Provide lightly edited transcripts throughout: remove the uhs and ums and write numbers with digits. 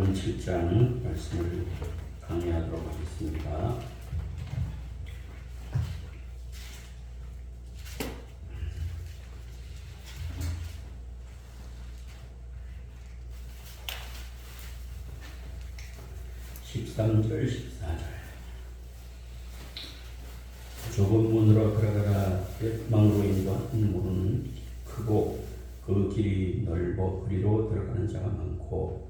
요한복음 7장 말씀을 강의하도록 하겠습니다. (13절) (14절) 좁은 문으로 들어가라. 망으로 인도하는 문은 크고 그 길이 넓어 그리로 들어가는 자가 많고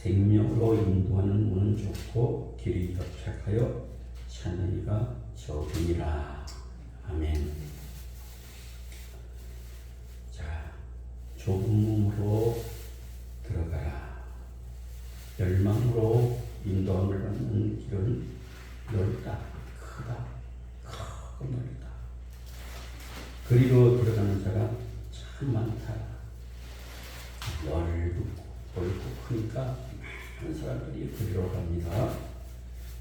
생명으로 인도하는 문은 좁고 길이 협착하여 찾는 이가 적으니라. 아멘. 자, 좁은 문으로 들어가라. 열망으로 인도함을 받는 길은 넓다, 크다, 크고 넓다. 그리로 들어가는 자가 참 많다. 넓고 크니까 많은 사람들이 그리로 갑니다.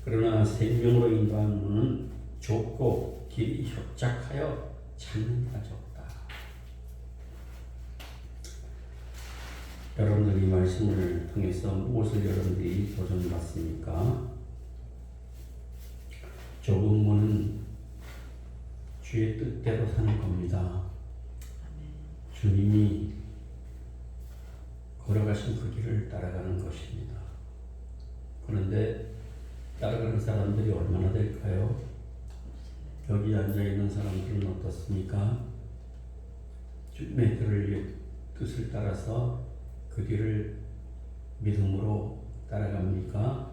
그러나 생명으로 인도하는 문은 좁고 길이 협착하여 찾는 이가 적다. 여러분들 이 말씀을 통해서 무엇을 여러분들이 도전받습니까? 좁은 문은 주의 뜻대로 사는 겁니다. 주님이 걸어가신 그 길을 따라가는 것입니다. 그런데 따라가는 사람들이 얼마나 될까요? 여기 앉아있는 사람들은 어떻습니까? 주님의 뜻을 따라서 그 길을 믿음으로 따라갑니까?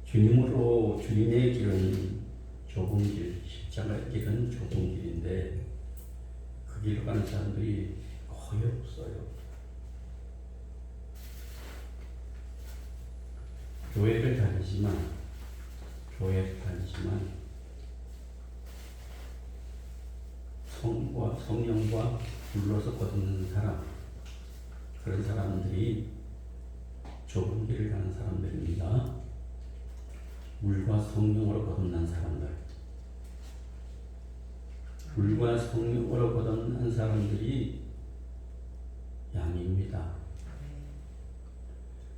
주님의 길은 좁은 길, 십자가의 길은 좁은 길인데 그 길로 가는 사람들이 거의 없어요. 교회를 다니지만 성령과 불러서 거듭는 사람, 그런 사람들이 좁은 길을 가는 사람들입니다. 물과 성령으로 거듭난 사람들, 물과 성령으로 거듭난 사람들이 양입니다.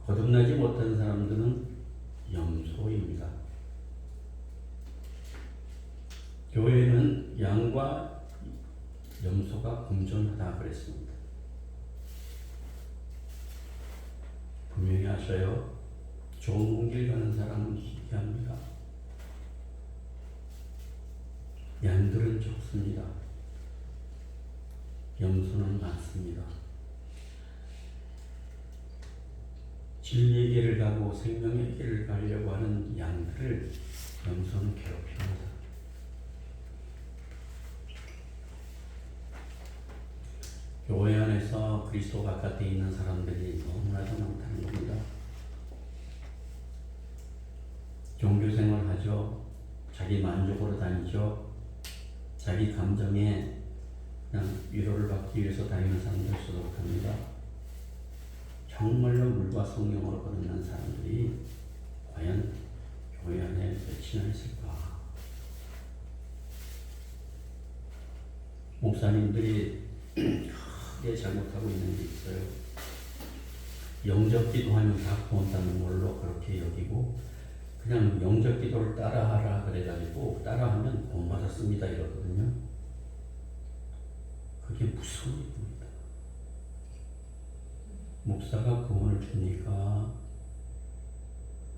거듭나지 못한 사람들은 염소입니다. 교회는 양과 염소가 공존하다 그랬습니다. 분명히 아셔요. 좋은 길 가는 사람은 희귀합니다. 양들은 적습니다. 염소는 많습니다. 진리의 길을 가고 생명의 길을 가려고 하는 양들을 염소는 괴롭힙니다. 교회 안에서 그리스도 바깥에 있는 사람들이 너무나도 많다는 겁니다. 종교생활 하죠. 자기 만족으로 다니죠. 자기 감정에 그냥 위로를 받기 위해서 다니는 사람들 수록합니다. 정말로 물과 성령으로 거듭난 사람들이 과연 교회 안에 몇이나 있을까? 목사님들이 크게 잘못하고 있는 게 있어요. 영접 기도하면 다 구원받는 걸로 그렇게 여기고 그냥 영접 기도를 따라하라 그래가지고 따라하면 구원받았습니다 이러거든요. 그게 무슨 일입니까? 목사가 구원을 줍니까?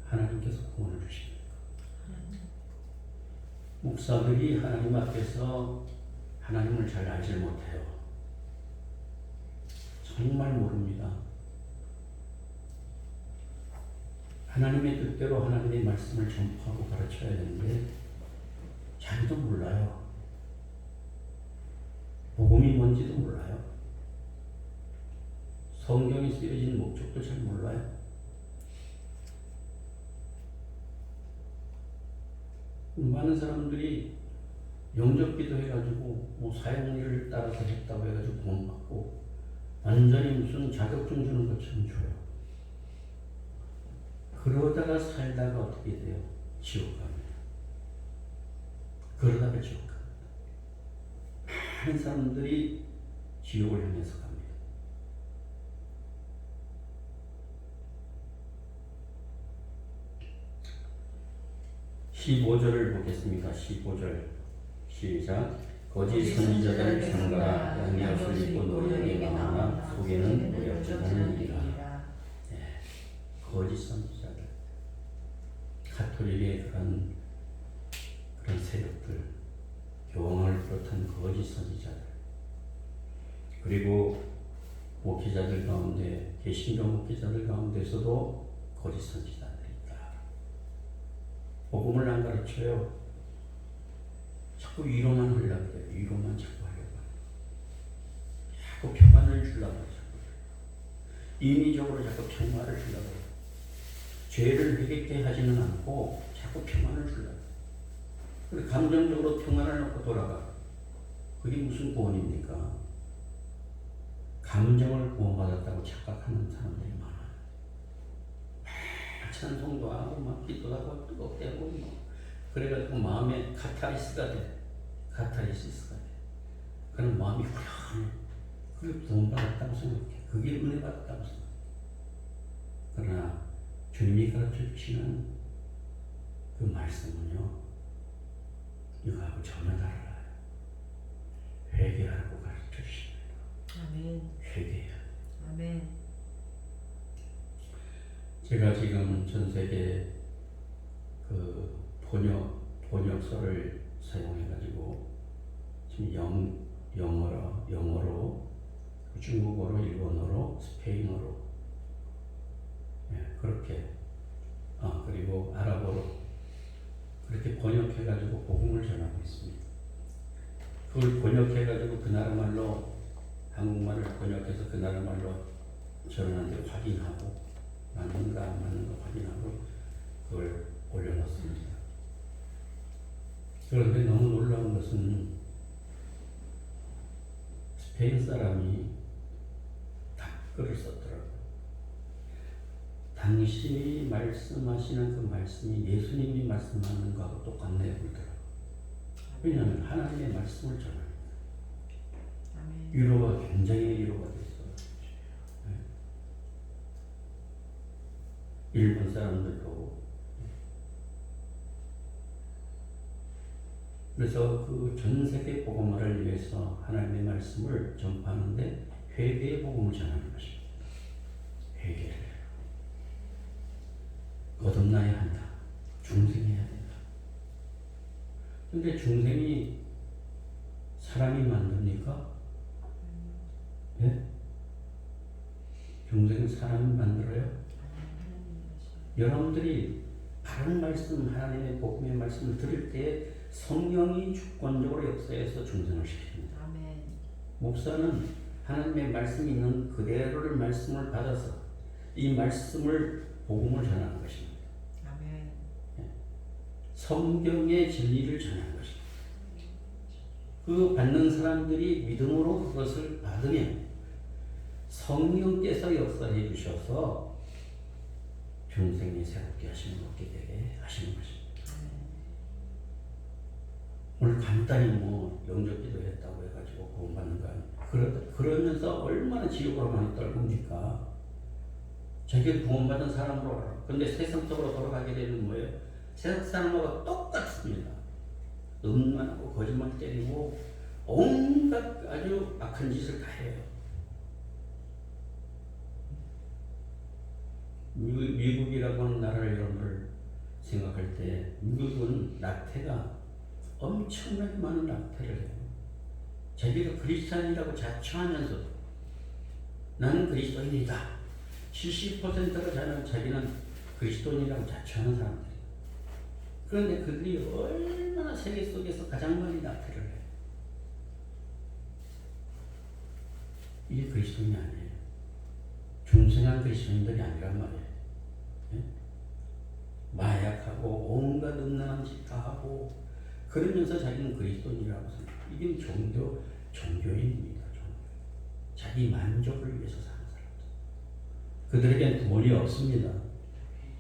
하나님께서 구원을 주십니까? 목사들이 하나님 앞에서 하나님을 잘 알지 못해요. 정말 모릅니다. 하나님의 뜻대로 하나님의 말씀을 전파하고 가르쳐야 되는데 자기도 몰라요. 복음이 뭔지도 몰라요. 성경이 쓰여진 목적도 잘 몰라요. 많은 사람들이 영접 기도해가지고 뭐 사역일을 따라서 했다고 해가지고 돈 받고 완전히 무슨 자격증 주는 것처럼 줘요. 그러다가 살다가 어떻게 돼요? 지옥 갑니다. 그러다가 지옥 갑니다. 많은 사람들이 지옥을 향해서 갑니다. 15절을 보겠습니다. 15절 시작. 거짓 선지자들 상가라 양약을 입고 노력이 많으나 속에는 노력하는 일이라. 거짓 선지자들, 가톨릭의 그런 세력들, 교황을 비롯한 거짓 선지자들, 그리고 목회자들 가운데, 개신교 목회자들 가운데서도 거짓 선지자들이 있다. 복음을 안 가르쳐요. 자꾸 위로만 하려고 그래요. 위로만 자꾸 하려고 해요. 자꾸 평안을 주려고 해요. 인위적으로 자꾸 평화를 주려고 해요. 죄를 회개케 하지는 않고 자꾸 평안을 주려고 해요. 그리고 감정적으로 평안을 놓고 돌아가. 그게 무슨 구원입니까? 감정을 구원받았다고 착각하는 사람들이 많아요. 찬송도 하고 막 기도도 하고 뜨겁게 하고 그래가지고 마음에 카타르시스가 돼. 그런 마음이 후련해. 그게 구원받았다고 생각해. 그게 은혜 받았다고 생각해. 그러나 주님이 가르쳐 주시는 그 말씀은요, 이거하고 전혀 달라요. 회개하라고 가르쳐 주십니다. 아멘. 회개해야. 아멘. 제가 지금 전 세계 그 번역서를 사용해가지고 지금 영어로, 중국어로, 일본어로, 스페인어로, 그렇게, 그리고 아랍어로 그렇게 번역해가지고 복음을 전하고 있습니다. 그걸 번역해가지고 그 나라 말로, 한국말을 번역해서 그 나라 말로 전하는데 확인하고 맞는가 안 맞는가 확인하고 그걸 올려놨습니다. 그런데 너무 놀라운 것은 스페인 사람이 답글을 썼더라고요. 당신이 말씀하시는 그 말씀이 예수님이 말씀하는 거하고 똑같네요. 그러더라고요. 왜냐하면 하나님의 말씀을 전합니다. 위로가 굉장히 위로가 됐어요. 일본 사람들도. 그래서 그 전 세계 복음화를 위해서 하나님의 말씀을 전파하는데 회개의 복음을 전하는 것입니다. 회개를 거듭나야 한다. 중생해야 된다. 근데 중생이 사람이 만듭니까? 예? 중생은 사람이 만들어요? 여러분들이 바른 말씀, 하나님의 복음의 말씀을 들을 때에 성령이 주권적으로 역사해서 중생을 시킵니다. 아멘. 목사는 하나님의 말씀이 있는 그대로를 말씀을 받아서 이 말씀을 복음을 전하는 것입니다. 아멘. 성경의 진리를 전하는 것입니다. 그 받는 사람들이 믿음으로 그것을 받으면 성령께서 역사해 주셔서 중생이 새롭게 하시는 얻게 되게 하시는 것입니다. 오늘 간단히 영접기도 했다고 해가지고 구원받는 거 아니에요. 그러면서 얼마나 지옥으로 많이 떨굽니까? 자기 구원받은 사람으로 알아. 근데 세상적으로 돌아가게 되면 뭐예요? 세상 사람하고 똑같습니다. 음란하고 거짓말 때리고 온갖 아주 악한 짓을 다 해요. 미국이라고 하는 나라를 여러분들 생각할 때 미국은 낙태가 엄청나게 많은 낙태를 해요. 자기가 그리스도인이라고 자처하면서도 나는 그리스도인이다. 70%가 자기는 그리스도인이라고 자처하는 사람들이에요. 그런데 그들이 얼마나 세계 속에서 가장 많이 낙태를 해요. 이게 그리스도인이 아니에요. 중생한 그리스도인들이 아니란 말이에요. 예? 마약하고 온갖 음란한 짓 다 하고 그러면서 자기는 그리스도인이라고 생각해요. 이게 종교인입니다. 자기 만족을 위해서 사는 사람들. 그들에겐 구원이 없습니다.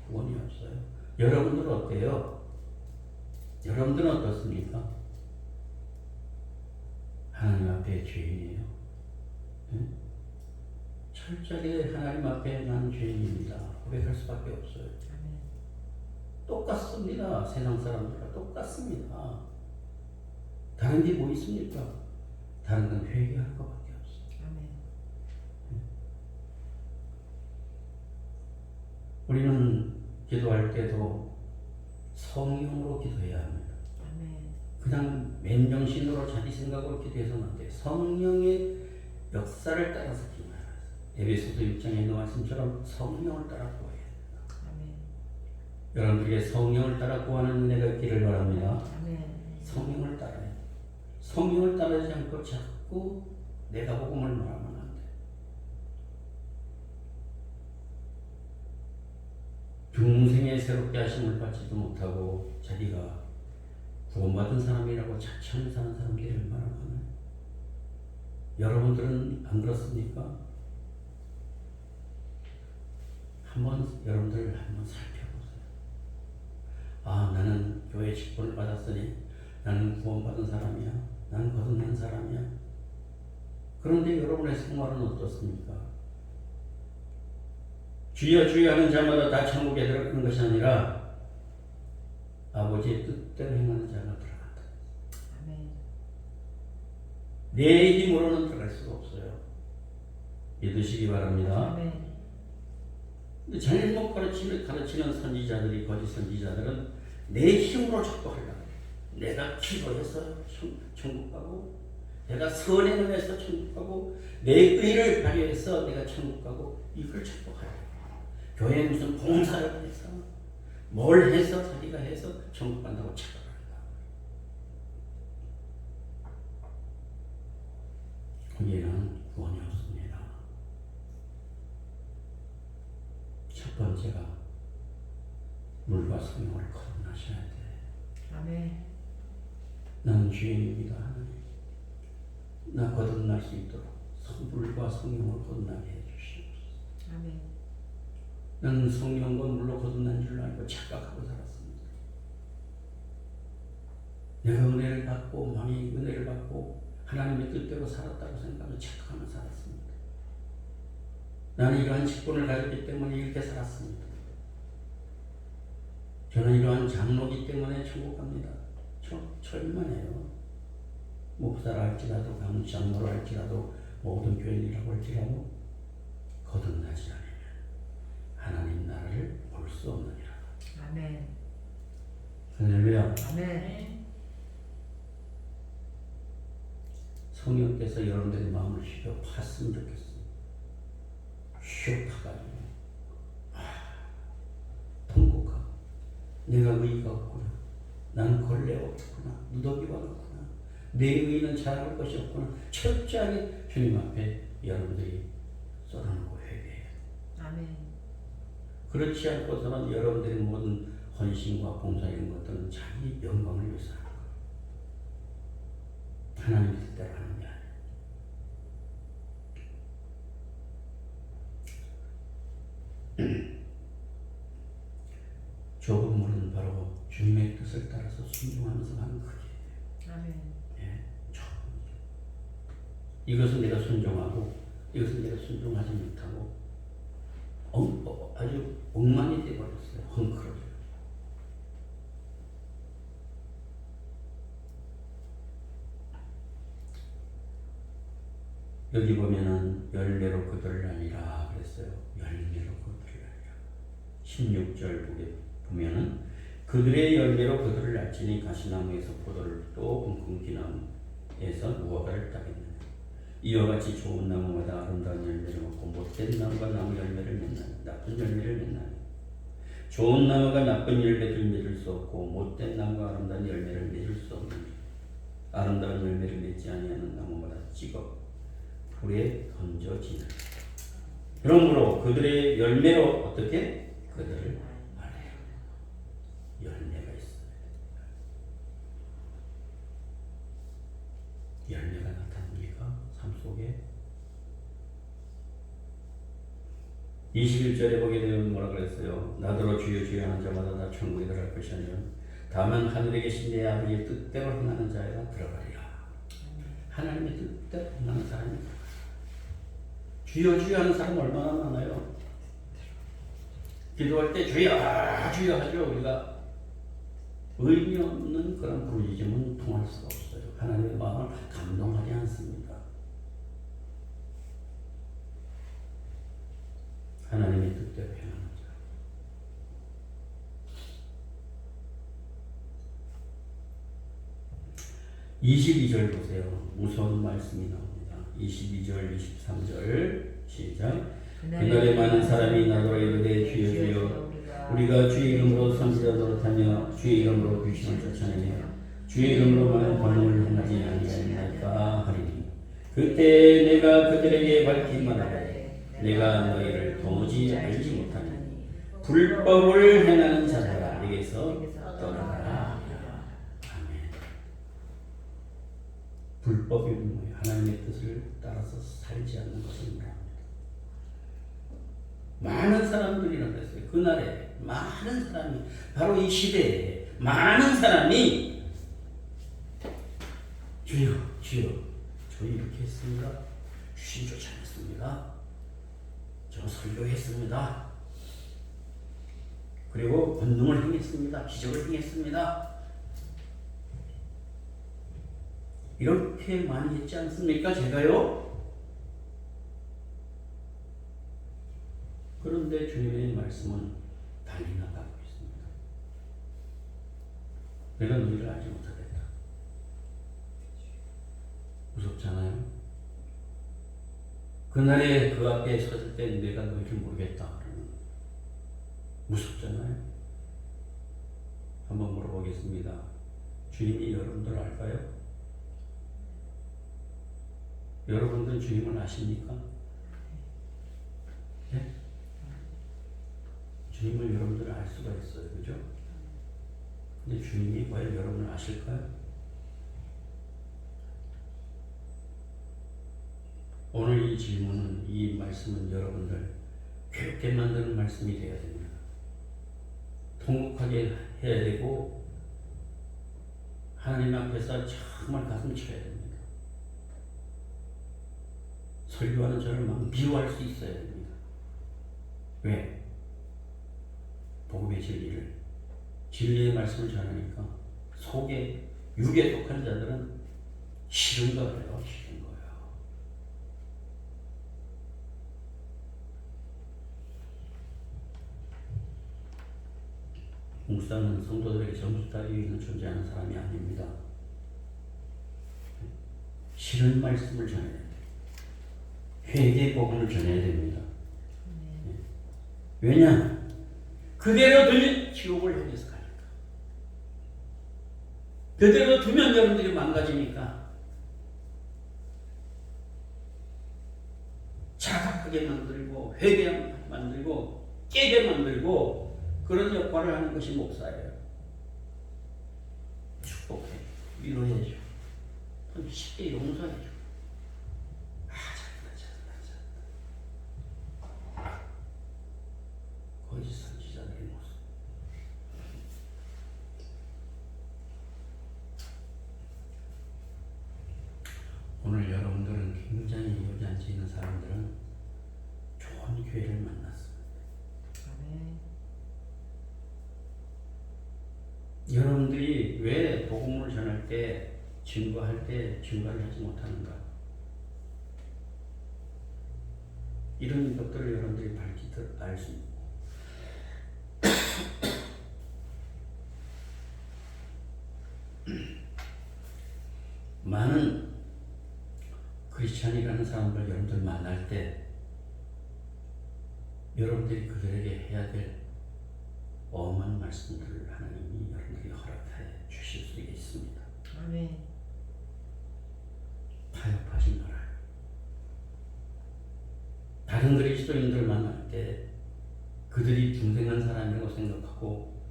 구원이 없어요. 여러분들은 어때요? 여러분들은 어떻습니까? 하나님 앞에 죄인이에요. 네? 철저하게 하나님 앞에 난 죄인입니다. 고백할 수밖에 없어요. 똑같습니다. 세상 사람들과 똑같습니다. 다른 게 뭐 있습니까? 다른 건 회개할 것밖에 없어요. 아멘. 우리는 기도할 때도 성령으로 기도해야 합니다. 아멘. 그냥 맨정신으로 자기 생각으로 기도해서는 안 돼요. 성령의 역사를 따라서 기도해야 해요. 에베소서 6장에 있는 말씀처럼 성령을 따라 구해야 됩니다. 아멘. 여러분들에게 성령을 따라 구하는 은혜가 있기를 바랍니다. 아멘. 성령을 따라야 돼요. 성령을 따르지 않고 자꾸 내가 복음을 말하면 안 돼. 중생의 새롭게 하심을 받지도 못하고 자기가 구원받은 사람이라고 자처하는 사람들이 얼마나 많아요. 여러분들은 안 그렇습니까? 여러분들 한번 살펴보세요. 아, 나는 교회 직분을 받았으니 나는 구원받은 사람이야. 나는 거듭난 사람이야. 그런데 여러분의 생활은 어떻습니까? 주여 주여 하는 자마다 다 천국에 들어가는 것이 아니라 아버지의 뜻대로 행하는 자가 들어간다. 아멘. 내 힘으로는 들어갈 수가 없어요. 믿으시기 바랍니다. 아멘. 근데 잘못 가르치는 선지자들이, 거짓 선지자들은 내 힘으로 자꾸 하려고 해요. 내가 기도해서 천국 가고, 내가 선의 눈에서 천국 가고, 내 의를 발휘해서 내가 천국 가고, 이걸 자꾸 하려고 해요. 교회에 무슨 봉사를 해서, 뭘 해서 자기가 해서 천국 간다고 착각한다. 거기에는 구원이 없습니다. 첫 번째가 물과 성령을 거듭나셔야 돼. 아멘. 나는 죄인입니다, 하나님. 나 거듭날 수 있도록 물과 성령을 거듭나게 해주시옵소서. 아멘. 나는 성령과 물로 거듭난 줄 알고 착각하고 살았습니다. 내가 은혜를 받고 많이 은혜를 받고 하나님의 뜻대로 살았다고 생각하며 착각하며 살았습니다. 나는 이러한 직분을 가졌기 때문에 이렇게 살았습니다. 저는 이러한 장로기 때문에 천국 갑니다. 절만해요. 목사라 할지라도 장로라 할지라도 모든 교인이라고 할지라도 거듭나지 않으면 하나님 나라를 볼 수 없느니라. 아멘. 할렐루야. 아멘. 성령께서 여러분들의 마음을 휘어 팠으면 좋겠어요. 휘어 파가지고 통곡하고 내가 의의가 없구나. 나는 걸레 없구나. 무더기가 없구나. 내 의의는 자랑할 것이 없구나. 철저하게 주님 앞에 여러분들이 쏟아놓고 회개해요. 아멘. 그렇지 않고서는 여러분들의 모든 헌신과 봉사 이런 것들은 자기 영광을 위해서 하는 거예요. 하나님 뜻대로 하는 게 아니에요. 좁은 물은 바로 주님의 뜻을 따라서 순종하면서 가는 거예요. 아멘. 예, 이것은 내가 순종하고 이것은 내가 순종하지 못하고 아주 엉망이 되어버렸어요. 헝클어져요. 여기 보면은 열매로 그들을 아니라 그랬어요. 열매로 그들을 아니라 16절 보면은 그들의 열매로 그들을 알지니 가시나무에서 포도를 또 금금기나무에서 무화과를 따겠느냐. 이와 같이 좋은 나무마다 아름다운 열매를 먹고 못된 나무가 나무 열매를 맺나니 나쁜 열매를 맺나니. 좋은 나무가 나쁜 열매를 맺을 수 없고 못된 나무가 아름다운 열매를 맺을 수 없느니 아름다운 열매를 맺지 아니하는 나무마다 찍어 불에 던져지는. 그러므로 그들의 열매로 어떻게 그들을 알아요. 열매가 있어요. 열매가 나타납니까? 삶 속에 21절에 보게 되면 뭐라 그랬어요? 나더러 주여 주여 하는 자마다 다 천국에 들어갈 것이 아니라 다만 하늘에 계신 내 아버지의 뜻대로 행하는 자가 들어가리라. 하나님의 뜻대로 행하는 사람이 들어가요. 주여 주여 하는 사람 얼마나 많아요? 기도할 때 주여 주여 하죠. 우리가 의미 없는 그런 부르짖음은 통할 수가 없어요. 하나님의 마음을 감동하지 않습니다. 하나님의 뜻대로 행하는 자. 22절 보세요. 무서운 말씀이 나옵니다. 22절, 23절 시작. 그날에 많은 사람이 나더러 이르되 주여 주여 우리가 주의 이름으로 선지자 노릇하며 주의 이름으로 귀신을 쫓아내며 주의 이름으로 많은 권능을 행하지 아니하였나이까 하리니 그때 내가 그들에게 밝히 말하되 내가 너희를 도무지 알지 못하니 불법을 행하는 자들아 내게서 떠나가라. 아멘. 불법이 뭐예요? 하나님의 뜻을 따라서 살지 않는 것을 말합니다. 많은 사람들이라고 그랬어요. 그날에 많은 사람이 바로 이 시대에 많은 사람이 주여 주여 저 이렇게 했습니다. 귀신 쫓아냈습니다. 저 설교했습니다. 그리고 권능을 행했습니다. 기적을 행했습니다. 이렇게 많이 했지 않습니까? 제가요? 그런데 주님의 말씀은 달리 나가고 있습니다. 내가 너희를 알지 못하겠다. 무섭잖아요? 그날에 그 앞에 섰을 때 내가 너희를 모르겠다. 무섭잖아요? 한번 물어보겠습니다. 주님이 여러분들 알까요? 여러분들 주님을 아십니까? 네? 주님을 여러분들 알 수가 있어요. 그죠? 근데 주님이 과연 여러분을 아실까요? 오늘 이 질문은, 이 말씀은 여러분들 괴롭게 만드는 말씀이 되어야 됩니다. 통곡하게 해야 되고 하나님 앞에서 정말 가슴 쳐야 됩니다. 설교하는 저를 막 미워할 수 있어야 됩니다. 왜? 복음의 진리의 말씀을 전하니까 속에 육에 속한 자들은 싫은 거예요. 싫은 거예요. 목사는 성도들에게 점수 따위는 존재하는 사람이 아닙니다. 싫은 말씀을 전해야 돼요. 회개의 복음을 전해야 됩니다. 왜냐? 그대로 두면 지옥을 향해서 가니까. 그대로 두면 여러분들이 망가지니까. 자각하게 만들고 회개 만들고 깨게 만들고 그런 역할을 하는 것이 목사예요. 축복해, 위로해줘, 쉽게 용서해줘. 거짓 선지자들의 모습. 오늘 여러분들은 굉장히 여기 앉아있는 사람들은 좋은 교회를 만났습니다. 아멘. 여러분들이 왜 복음을 전할 때 증거할 때 증거를 하지 못하는가? 이런 것들을 여러분들이 밝히 알 수 있고 많은 크리스찬이라는 사람들 여러분들 만날 때 여러분들이 그들에게 해야 될 엄한 말씀들을 하나님이 여러분들에게 허락해 주실 수 있습니다. 아멘. 타협하지 말아요. 다른 그리스도인들 만날 때 그들이 중생한 사람이라고 생각하고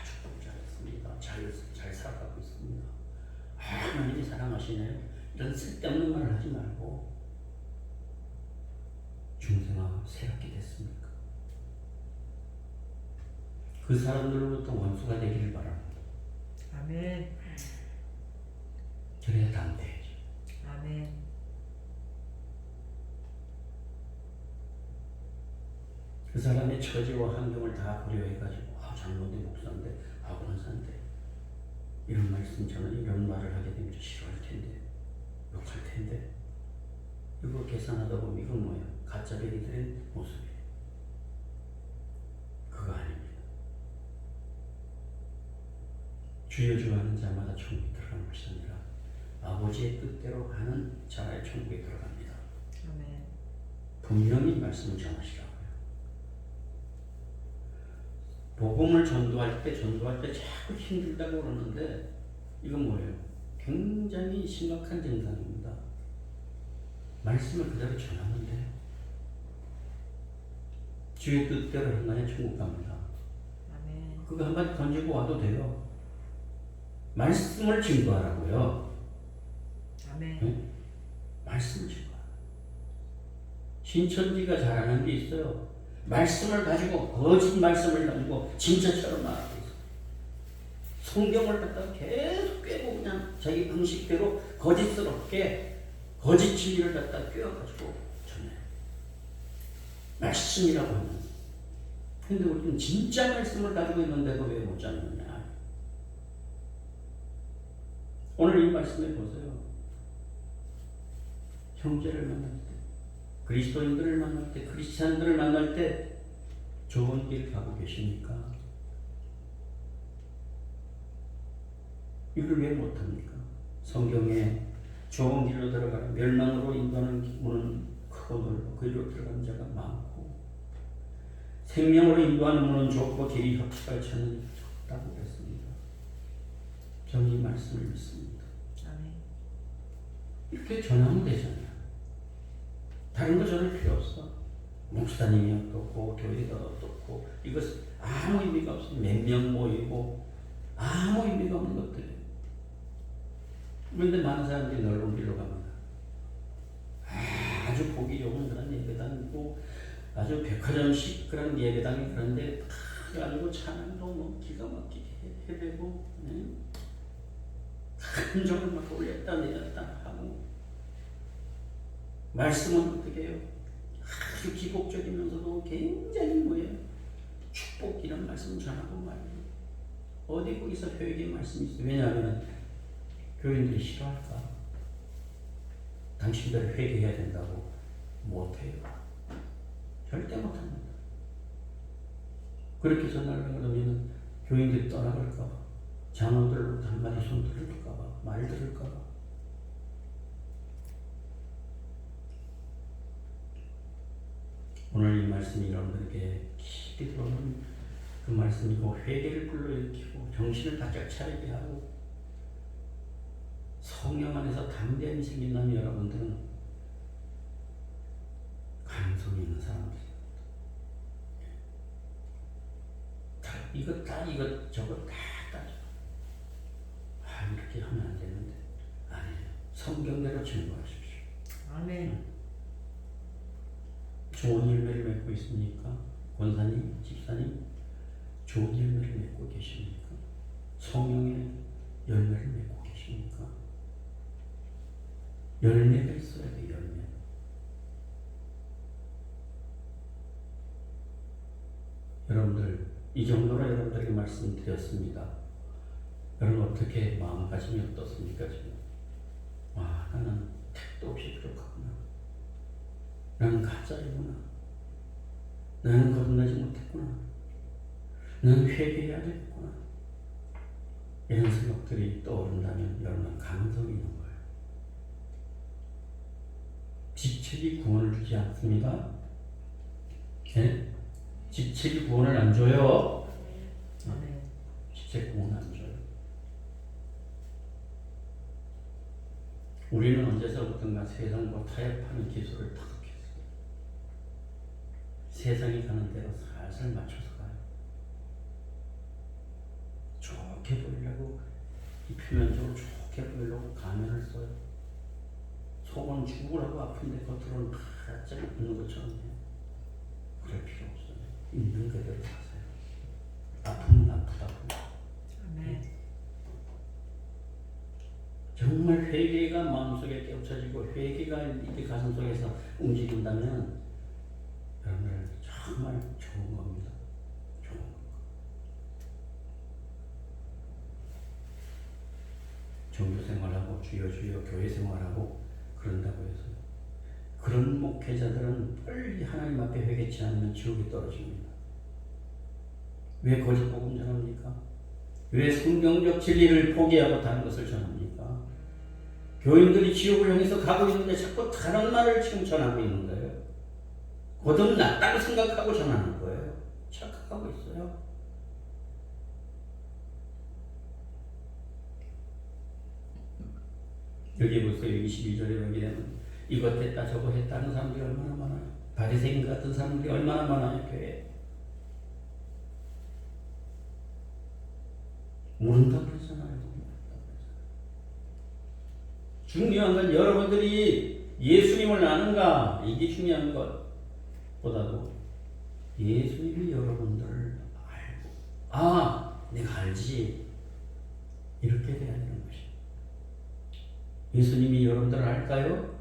축복 잘했습니다. 잘 살아가고 있습니다. 하나님이 사랑하시네요. 이런 쓸데없는 말을 하지 말고 중생아 새롭게 됐습니까? 그 사람들로부터 원수가 되기를 바랍니다. 아멘. 그래야 담대해져. 아멘. 그 사람의 처지와 환경을 다 고려해가지고 장로인데 목사인데 박원사인데 이런 말씀, 저는 이런 말을 하게 되면 싫어할 텐데, 욕할 텐데, 이거 계산하다 보면 이건 뭐예요? 가짜 배기들의 모습이에요. 그거 아닙니다. 주여 주여 하는 자마다 천국에 들어가는 것이 아니라 아버지의 뜻대로 하는 자의 천국에 들어갑니다. 아멘. 분명히 말씀을 전하시라고요. 복음을 전도할 때 자꾸 힘들다고 그러는데 이건 뭐예요? 굉장히 심각한 증상입니다. 말씀을 그대로 전하면 돼요. 주의 뜻대로 행하여 천국 갑니다. 아멘. 그거 한마디 던지고 와도 돼요. 말씀을 증거하라고요. 아멘. 네? 말씀을 증거하라. 신천지가 잘하는 게 있어요. 말씀을 가지고 거짓 말씀을 가지고 진짜처럼 말하고 있어요. 성경을 갖다가 계속 꿰고 그냥 자기 방식대로 거짓스럽게 거짓 진리를 갖다 꿰어가지고 전해요. 말씀이라고 하면. 근데 우리는 진짜 말씀을 가지고 있는데도 왜 못 잡느냐. 오늘 이 말씀에 보세요. 형제를 만날 때, 그리스도인들을 만날 때, 크리스찬들을 만날 때 좋은 길 가고 계십니까? 이걸 왜 못합니까? 성경에 좋은 길로 들어가라, 멸망으로 인도하는 문은 크고 넓고 그리로 들어가는 자가 많고 생명으로 인도하는 문은 좁고 길이 협착하지 않는 적다고 그랬습니다. 저는 이 말씀을 믿습니다. 아멘. 이렇게 전하면 되잖아요. 다른 거 전할 필요 없어. 목사님이 어떻고 교회가 어떻고 이것 아무 의미가 없어. 몇 명 모이고 아무 의미가 없는 것들이에요. 그런데 많은 사람들이 넓은 길로 갑니다. 아주 보기 좋은 그런 예배당이고 아주 백화점식 그런 예배당이 그런데 다 가지고 찬양도 뭐 기가 막히게 해대고 감정을 막 올렸다 내렸다 하고 말씀은 어떻게 해요? 아주 기복적이면서도 굉장히 뭐예요? 축복 이런 말씀 전하고 말이에요. 어디 거기서 교육의 말씀이 있어요. 왜냐하면 교인들이 싫어할까? 당신들 회개해야 된다고 못해요. 절대 못합니다. 그렇게 전하려고 그러면 교인들이 떠나갈까봐, 장로들로부터 한마디 손 들을까봐, 말 들을까봐. 오늘 이 말씀이 여러분들에게 깊이 들어오는 그 말씀이고 회개를 불러일으키고 정신을 바짝 차리게 하고 성령 안에서 담대함이 생긴다면 여러분들은 가능성이 있는 사람들입니다. 이것 저것 다 따져. 이렇게 하면 안 되는데 아니에요. 성경대로 증거하십시오. 아멘. 좋은 열매를 맺고 있습니까? 권사님, 집사님 좋은 열매를 맺고 계십니까? 성령의 열매를 맺고 계십니까? 열매가 있어야 돼. 열매. 여러분들 이 정도로 여러분들에게 말씀드렸습니다. 여러분 어떻게 마음가짐이 어떻습니까? 지금 나는 택도 없이 부족하구나. 나는 가짜이구나. 나는 거듭나지 못했구나. 나는 회개해야 되겠구나. 이런 생각들이 떠오른다면 여러분 가능성이 있는 거예요. 직책이 구원을 주지 않습니다. 네? 직책이 구원을 안 줘요. 아멘. 직책 구원 안 줘요. 우리는 언제서부턴가 세상과 타협하는 기술을 터득했어요. 세상이 가는 대로 살살 맞춰서 가요. 좋게 보이려고 이 표면적으로 좋게 보이려고 가면을 써요. 속은 죽으라고 아픈데 겉으로는 바짝 있는 것처럼 해요. 그럴 필요 없어요. 있는 그대로 사세요. 아프면 아프다고. 아멘. 정말 회개가 마음속에 깨우쳐지고 회개가 이렇게 가슴속에서 움직인다면 여러분들 정말 좋은 겁니다. 좋은 거. 주여 주여 교회 생활하고 그런다고 해서 그런 목회자들은 빨리 하나님 앞에 회개치 않으면 지옥에 떨어집니다. 왜 거짓 복음 전합니까? 왜 성경적 진리를 포기하고 다른 것을 전합니까? 교인들이 지옥을 향해서 가고 있는데 자꾸 다른 말을 지금 전하고 있는 거예요. 거듭났다고 생각하고 전하는 거예요. 착각하고 있어요. 여기 보세요. 22절에 보게 되면 이것 했다 저것 했다 하는 사람들이 얼마나 많아요. 바리새인 같은 사람들이 얼마나 많아요. 교회에. 모른다고 그러잖아요. 중요한 건 여러분들이 예수님을 아는가, 이게 중요한 것보다도 예수님이 여러분들을 알고, 아, 내가 알지, 이렇게 돼야 되는 것이. 예수님이 여러분들을 알까요?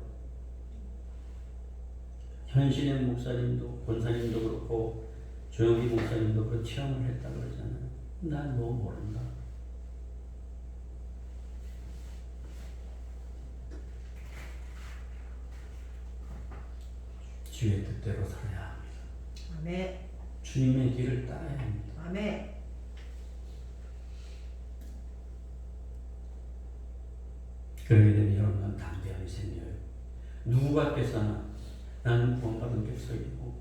현신의 목사님도, 권사님도 그렇고 조영기 목사님도 그런 체험을 했다고 그러잖아요. 난 너 모른다. 주의 뜻대로 살아야 합니다. 아멘. 주님의 길을 따라야 합니다. 아멘. 그러게 되면 여러분은 담대함이 생겨요. 누구 앞에서나 나는 구원받은 백성이고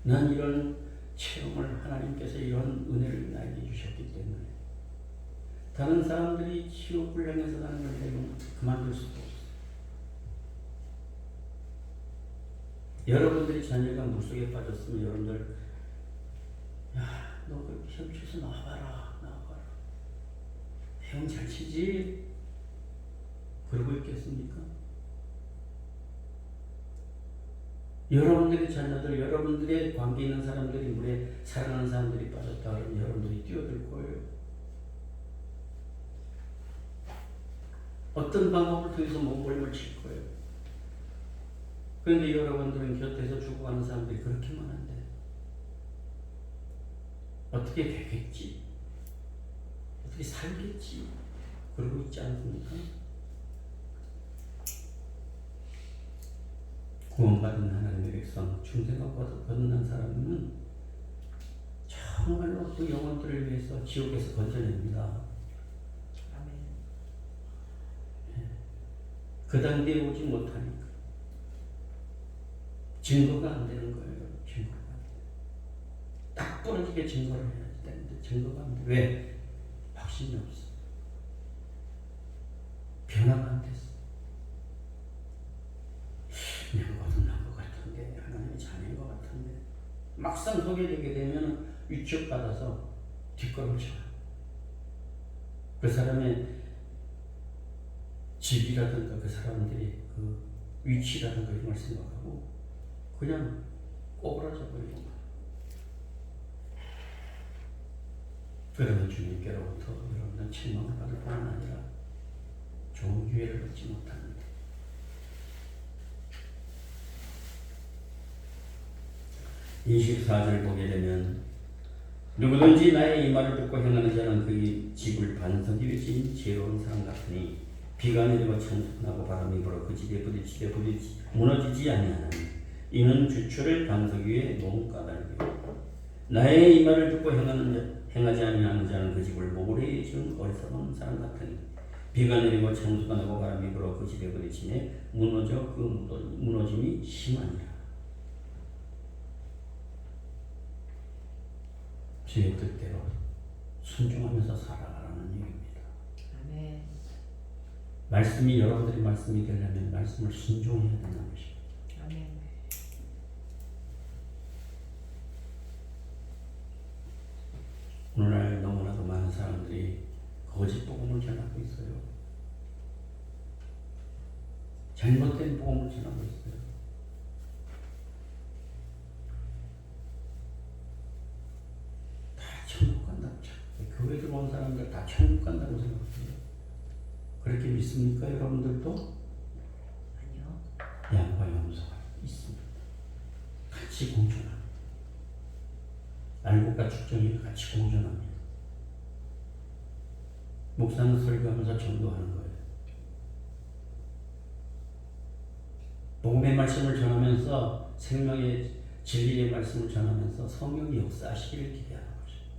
난 이런 체험을 하나님께서 이런 은혜를 나에게 주셨기 때문에 다른 사람들이 지옥을 향해서 가는 걸 내가 그만둘 수도 없어요. 여러분들이 자녀가 물속에 빠졌으면 여러분들 야, 너 그 시험 쳐서 나와봐라. 형 잘 치지? 그러고 있겠습니까? 여러분들의 자녀들, 여러분들의 관계 있는 사람들이 물에 사랑하는 사람들이 빠졌다 그러면 여러분들이 뛰어들 거예요. 어떤 방법을 통해서 몸부림을 칠 거예요. 그런데 여러분들은 곁에서 죽어가는 사람들이 그렇게 많은데 어떻게 되겠지? 어떻게 살겠지? 그러고 있지 않습니까? 구원받은 하나님의 백성, 중생과 거듭난 사람은 정말로 그 영혼들을 위해서 지옥에서 건져냅니다. 아멘. 그 단계에 오지 못하니까 증거가 안 되는 거예요. 증거가 딱 부러지게 증거를 해야 되는데 증거가 안 돼. 왜? 확신이 없어. 변화가 안 됐어. 내가 거듭난 것 같은데 하나님의 자녀인 것 같은데 막상 소개되게 되면 위축받아서 뒷걸음을 쳐요. 그 사람의 집이라든가 그 사람들이 그 위치라든가 이런 걸 생각하고 그냥 꼬부라져 버리는 거예요. 그러면 주님께로부터 여러분은 책망을 받을 뿐만 아니라 좋은 기회를 얻지 못합니다. 24절 보게 되면 누구든지 나의 이 말을 듣고 행하는 자는 그의 집을 반석 위에 지은 지혜로운 사람 같으니 비가 내리고 천둥나고 바람이 불어 그 집에 부딪히되 무너지지 아니하나니 이는 주초를 반석 위에 놓은 까닭이요 나의 이 말을 듣고 행하지 아니하는 자는 그 집을 모래에 지은 어리석은 사람 같으니 비가 내리고 천둥가 나고 바람이 불어 그 집에 부딪히매 무너져 그 무너짐이 심하니라. 주의 뜻대로 순종하면서 살아가라는 얘기입니다. 아멘. 말씀이 여러분들의 말씀이 되려면 말씀을 순종해야 되는 것입니다. 아멘. 오늘날 너무나도 많은 사람들이 거짓 복음을 전하고 있어요. 잘못된 복음을 전하고 있어요. 천국 간다고 교회 들어온 사람들 다 천국 간다고 생각해요. 그렇게 믿습니까? 여러분들도? 아니요. 양과 염소가 있습니다. 같이 공존합니다. 알곡과 축정이 같이 공존합니다. 목사는 설교하면서 전도하는 거예요. 복음의 말씀을 전하면서 생명의 진리의 말씀을 전하면서 성령이 역사하시기를 기대하는 것입니다.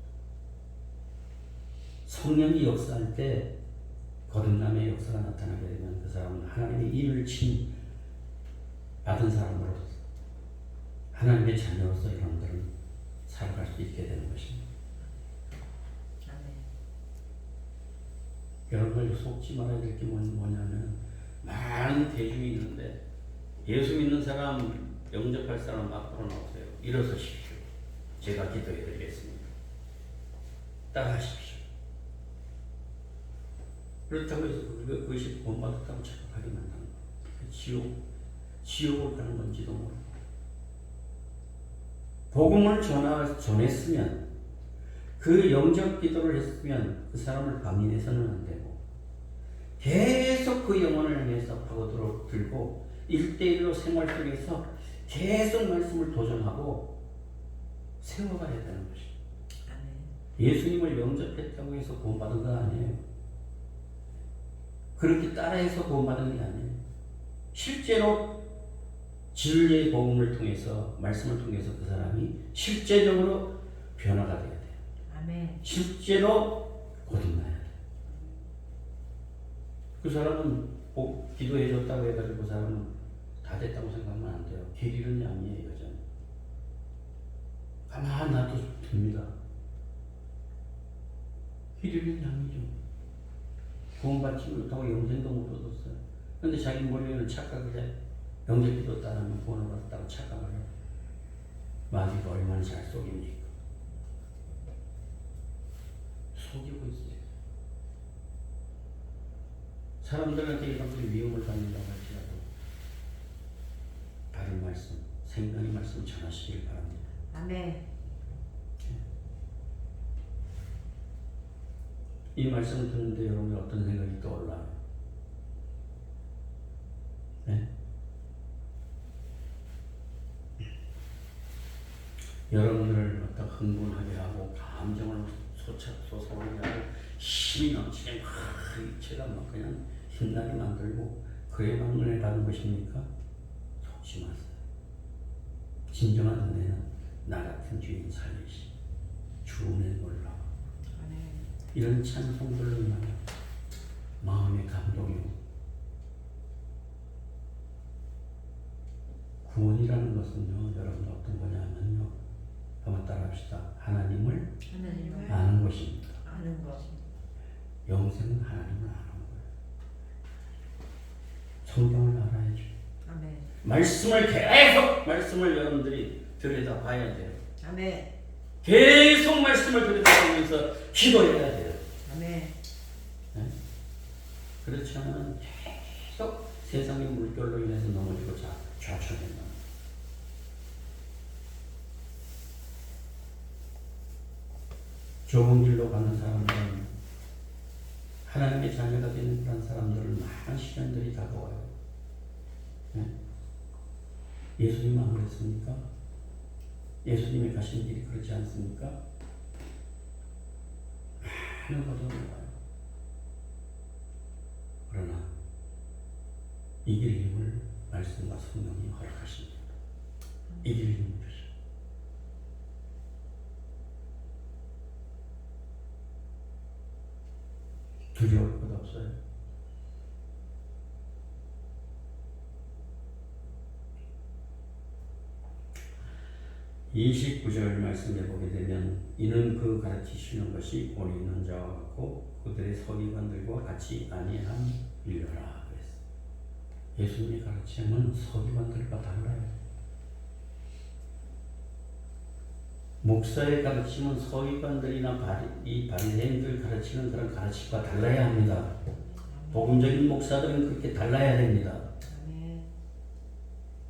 성령이 역사할 때 거듭남의 역사가 나타나게 되면 그 사람은 하나님의 일을 친 받은 사람으로서 하나님의 자녀로서 여러분들은 살아갈 수 있게 되는 것입니다. 아멘. 여러분들 속지 말아야 될 게 뭐냐면 많은 대중이 있는데 예수 믿는 사람 영접할 사람 앞으로 나오세요. 일어서십시오. 제가 기도해 드리겠습니다. 따라하십시오. 그렇다고 해서 그것이 구원받았다고 착각하게 만드는 거예요. 지옥을 가는 건지도 모르고. 복음을 전했으면 그 영접 기도를 했으면 그 사람을 방임해서는 안 되고 계속 그 영혼을 향해서 파고들고 1대1로 생활 속에서 계속 말씀을 도전하고 세워가야 되는 것입니다. 아멘. 예수님을 영접했다고 해서 구원받은 건 아니에요. 그렇게 따라해서 구원받은 게 아니에요. 실제로 진리의 복음을 통해서 말씀을 통해서 그 사람이 실제적으로 변화가 돼야 돼요. 아멘. 실제로 거듭나야 돼요. 그 사람은 기도해 줬다고 해가지고 그 사람은 다 됐다고 생각하면 안 돼요. 길 잃은 양이에요, 여전히. 가만 놔둬도 됩니다. 길 잃은 양이죠. 구원받지 못하고 영생도 못 얻었어요. 근데 자기 머리에는 착각을 해. 영접기도 따르면 구원을 받았다고 착각을 해요. 마귀가 얼마나 잘 속입니까? 속이고 있어요. 사람들한테 이렇게 미움을 받는다고 할지라도 바른 말씀, 생명의 말씀 전하시길 바랍니다. 아멘. 이 말씀을 듣는데 여러분이 어떤 생각이 떠올라요? 네? 여러분들을 어떤 흥분하게 하고 감정을 솟아오르게 하고 힘이 넘치게 막 일체가 막 그냥 힘나게 만들고 그의 방문을 받는 것입니까? 속지 마세요. 진정한 은혜는 나 같은 주인 살리시 주 은혜 놀라 아멘. 이런 찬송들로 인하여 마음의 감동이 구원이라는 것은요 여러분 어떤 거냐면요 한번 따라합시다. 하나님을 아는 것입니다. 아는 것. 영생은 하나님을 아는 거예요. 성경을 알아야죠. 아멘. 말씀을 계속 말씀을 여러분들이 들여다 봐야 돼요. 아멘. 계속 말씀을 들여다보면서 기도해야 돼요. 아멘. 네? 그렇지 않으면 계속 세상의 물결로 인해서 넘어지고 좌천된다. 좋은 길로 가는 사람들은 하나님의 자녀가 되는 그런 사람들은 많은 시련들이 다가와요. 네? 예수님 안 그랬습니까? 예수님이 가신 길이 그렇지 않습니까? 많은 것들이 와요. 그러나 이길 힘을 말씀과 성령이 허락하십니다. 이길 힘을 주시오. 두려울 것 없어요. 이 29절 말씀에 보게 되면 이는 그 가르치시는 것이 권위 있는 자와 같고 그들의 서기관들과 같이 아니함 일러라 그랬어요. 예수님의 가르침은 서기관들과 달라요. 목사의 가르침은 서기관들이나 이 바리새인들 가르치는 그런 가르침과 달라야 합니다. 복음적인 목사들은 그렇게 달라야 됩니다. 아멘.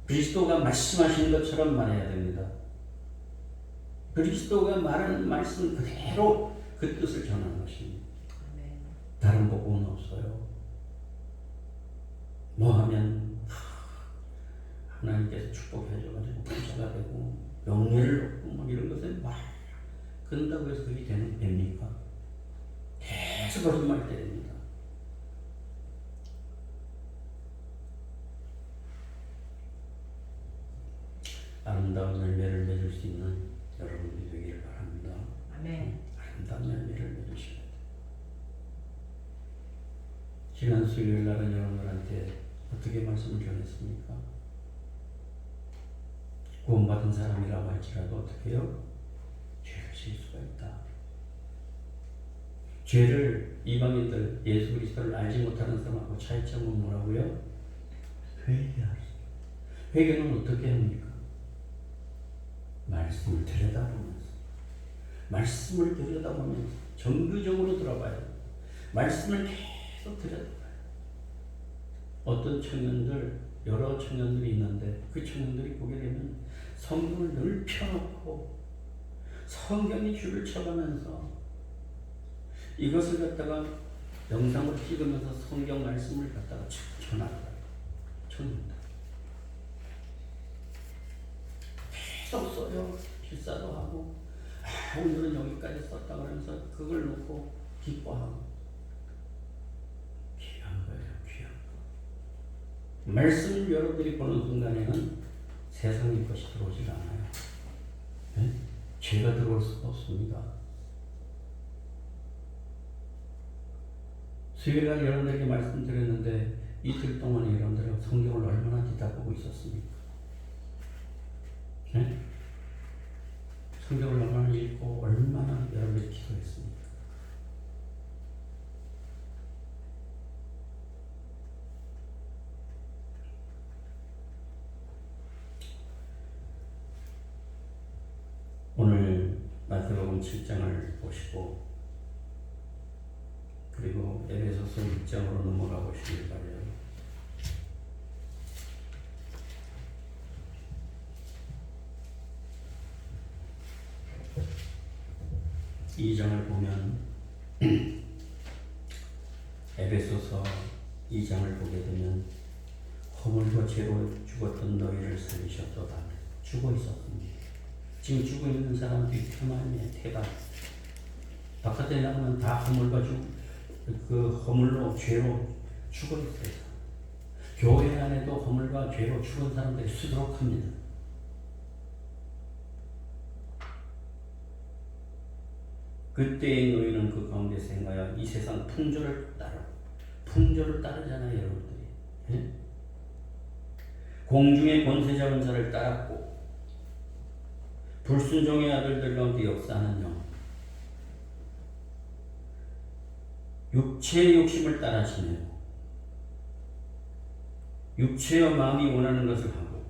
그리스도가 말씀하신 것처럼 말해야 됩니다. 그리스도가 말하는 말씀 그대로 그 뜻을 전하는 것입니다. 아멘. 다른 복음은 없어요. 뭐 하면 하나님께서 축복해 줘가지고 부자가 되고 명예를 얻고 막 이런 것을 막 그런다고 해서 그게 됩니까? 계속 거짓말 때립니다. 아름다운 열매를 맺을 수 있는 여러분이 되기를 바랍니다. 아멘. 아름다운 열매를 맺으셔야 돼요. 지난 수요일 날은 여러분들한테 어떻게 말씀을 전했습니까? 구원받은 사람이라고 할지라도 어떻게 해요? 죄를 지을 수가 있다. 죄를 이방인들, 예수 그리스도를 알지 못하는 사람하고 차이점은 뭐라고요? 회개하라. 회개는 어떻게 합니까? 말씀을 들여다보면서, 말씀을 들여다보면서 정규적으로 들어봐야 돼요. 말씀을 계속 들여다봐요. 어떤 청년들, 여러 청년들이 있는데 그 청년들이 보게 되면 성경을 늘 펴놓고 성경이 줄을 쳐가면서 이것을 갖다가 영상을 찍으면서 성경 말씀을 갖다가 전하더라고요. 전합니다. 계속 써요. 필사도 하고 오늘은 여기까지 썼다 그러면서 그걸 놓고 기뻐하고 귀한 거예요. 귀한 거. 말씀을 여러분들이 보는 순간에는 세상의 것이 들어오질 않아요. 네? 죄가 들어올 수가 없습니다. 수요일날 여러분들에게 말씀드렸는데 이틀 동안 여러분들은 성경을 얼마나 뒤다보고 있었습니까? 네? 성경을 얼마나 읽고 얼마나 여러분들이 기도했습니까? 오늘 마태복음 7장을 보시고 그리고 에베소서 6장으로 넘어가 보시길 바라요. 이 장을 보면 에베소서 2장을 보게 되면 허물과 죄로 죽었던 너희를 살리셨도다. 죽어 있었습니다. 지금 죽어 있는 사람들이 편안해 태반. 바깥에 나가면 다 허물과 그 허물로 죄로 죽어 있어요. 교회 안에도 허물과 죄로 죽은 사람들이 수두룩합니다. 그때의 너희는 그 가운데서 행하여 이 세상 풍조를 따르잖아요, 여러분들이. 예? 공중의 권세 잡은 자를 따랐고 불순종의 아들들 가운데 역사하는 영, 육체의 욕심을 따라지며 육체와 마음이 원하는 것을 하고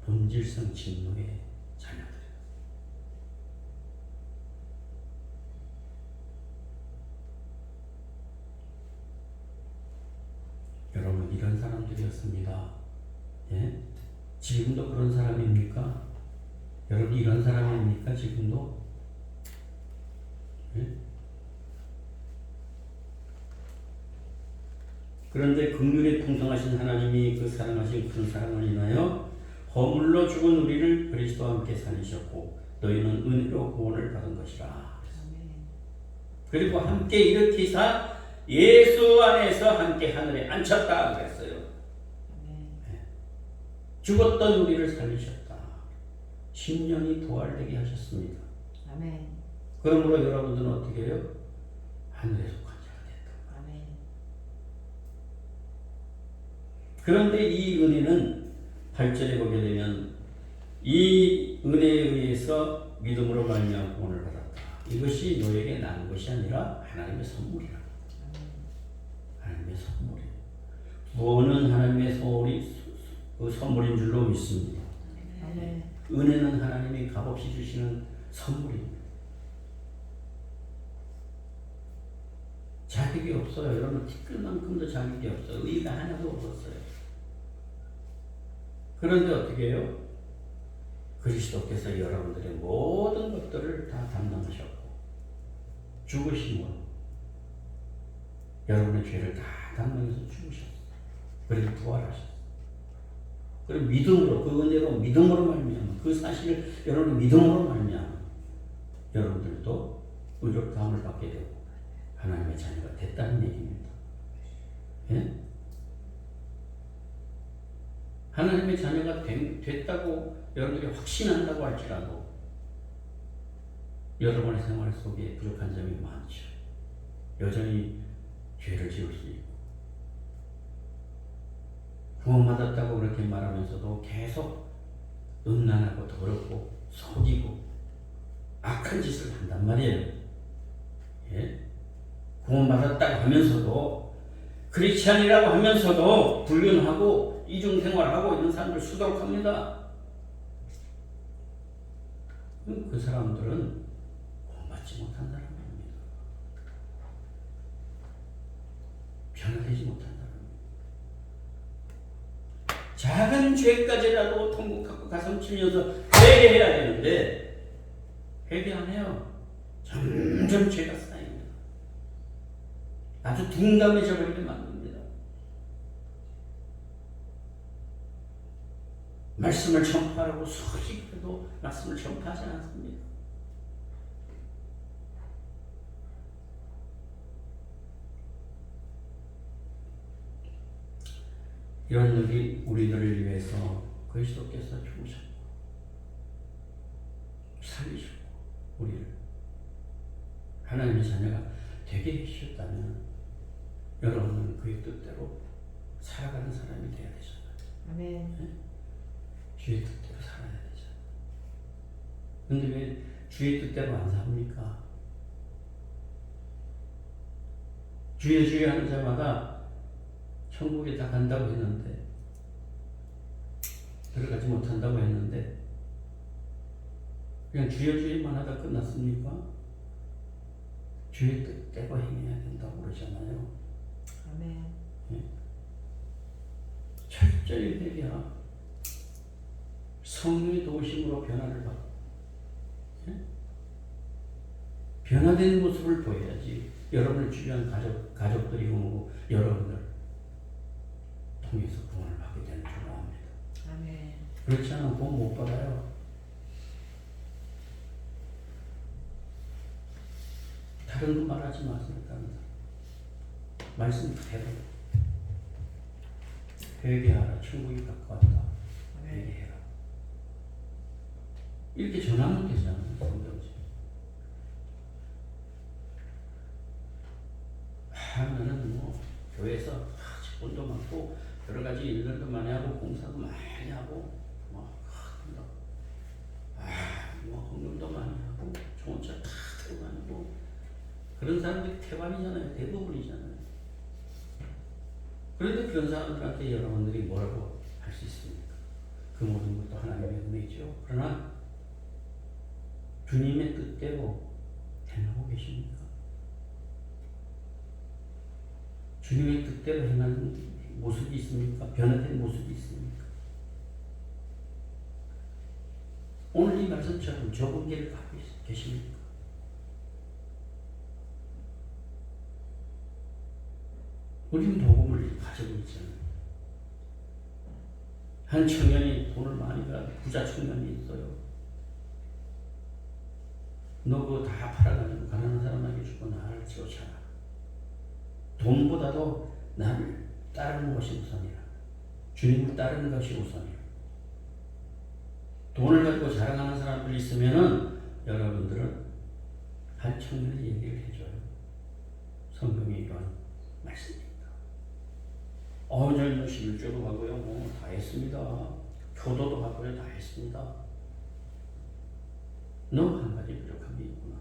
본질성 진노의 자녀들. 여러분 이런 사람들이었습니다. 예? 지금도 그런 사람입니까? 여러분 이런 사람입니까? 지금도? 예? 그런데 긍휼에 풍성하신 하나님이 그 사랑하신 큰 사랑을 인하여 허물로 죽은 우리를 그리스도와 함께 살리셨고 너희는 은혜로 구원을 받은 것이라. 그리고 함께 일으키사 예수 안에서 함께 하늘에 앉혔다 그랬어요. 네. 죽었던 우리를 살리셨다. 10년이 부활되게 하셨습니다. 아멘. 그러므로 여러분들은 어떻게 해요? 하늘에 속한 자가 됐다. 아멘. 그런데 이 은혜는 8절에 보게 되면 이 은혜에 의해서 믿음으로 말미암아 구원을 받았다. 이것이 너에게 나는 것이 아니라 하나님의 선물이라. 하나님의 선물이에요. 구원은 하나님의 선물인 줄로 믿습니다. 아멘. 은혜는 하나님이 값없이 주시는 선물입니다. 자격이 없어요. 여러분 티끌만큼도 자격이 없어요. 의의가 하나도 없었어요. 그런데 어떻게 해요? 그리스도께서 여러분들의 모든 것들을 다 담당하셨고 죽으심으로 여러분의 죄를 다 담당해서 죽으셨어요. 그리고 부활하셨어요. 그리고 믿음으로, 그 은혜로 믿음으로 말미암아 그 사실을 여러분의 믿음으로 말미암아 여러분들도 의롭다함을 받게 되고 하나님의 자녀가 됐다는 얘기입니다. 예? 하나님의 자녀가 됐다고 여러분들이 확신한다고 할지라도 여러분의 생활 속에 부족한 점이 많죠. 여전히 죄를 지을 수 있고 구원받았다고 그렇게 말하면서도 계속 음란하고 더럽고 속이고 악한 짓을 한단 말이에요. 예? 구원받았다고 하면서도 크리스찬이라고 하면서도 불륜하고 이중생활하고 있는 사람들 수두룩합니다. 그 사람들은 구원받지 못한 사람입니다. 변화되지 못한 사람입니다. 작은 죄까지라도 통곡 갖고 가슴 치면서 회개해야 되는데 회개 안 해요. 점점 죄가 쌓입니다. 아주 둔감해져 버리게 만듭니다. 말씀을 전파하라고 소리해도 말씀을 전파하지 않습니다. 이런 일이 우리들을 위해서 그리스도께서 죽으셨고 살리셨고 우리를 하나님의 자녀가 되게 해주셨다면 여러분은 그의 뜻대로 살아가는 사람이 되어야 되잖아요. 아멘. 네? 주의 뜻대로 살아야 되잖아요. 근데 왜 주의 뜻대로 안 삽니까? 주여 하는 자마다 천국에 다 간다고 했는데 들어가지 못한다고 했는데 그냥 주여만 하다 끝났습니까? 주의 뜻대로 행해야 된다고 그러잖아요. 아멘. 예? 철저히 회개하라. 성령의 도우심으로 변화를 받고 예? 변화된 모습을 보여야지 여러분을 주변 가족들이 오고 여러분들 통해서 구원을 받게 되는 줄 압니다. 아멘. 그렇지 않으면 구원 못 받아요. 다른 거 말하지 마세요. 다른 사람. 말씀 그대로 회개하라. 천국이 가까웠다. 회개해라. 이렇게 전하면 되잖아요. 성경지. 하면은 뭐 교회에서 직분도 많고 여러 가지 일들도 많이 하고 공사도 많이 하고 뭐 헌금도 많이 하고 좋은 차 다 들고 다니고 그런 사람들이 태반이잖아요. 대부분이잖아요. 그런데 그런 사람들한테 여러분들이 뭐라고 할 수 있습니까? 그 모든 것도 하나님의 은혜죠. 그러나 주님의 뜻대로 행하고 계십니까? 주님의 뜻대로 행하는 모습이 있습니까? 변화된 모습이 있습니까? 오늘 이 말씀처럼 좁은 길을 가고 계십니까? 우리는 복음을 가지고 있잖아요. 한 청년이 돈을 많이 가진 부자 청년이 있어요. 너 그거 다 팔아가지고 가난한 사람에게 주고 나를 쫓아라. 돈보다도 나를 따르는 것이 우선이라. 주님을 따르는 것이 우선이라. 돈을 가지고 자랑하는 사람들이 있으면은 여러분들은 한 청년의 얘기를 해줘요. 성경에 이런 말씀입니다. 저는 11조도 하고요. 뭐 다 했습니다. 효도도 하고요. 다 했습니다. 너 한 가지 부족함이 있구나.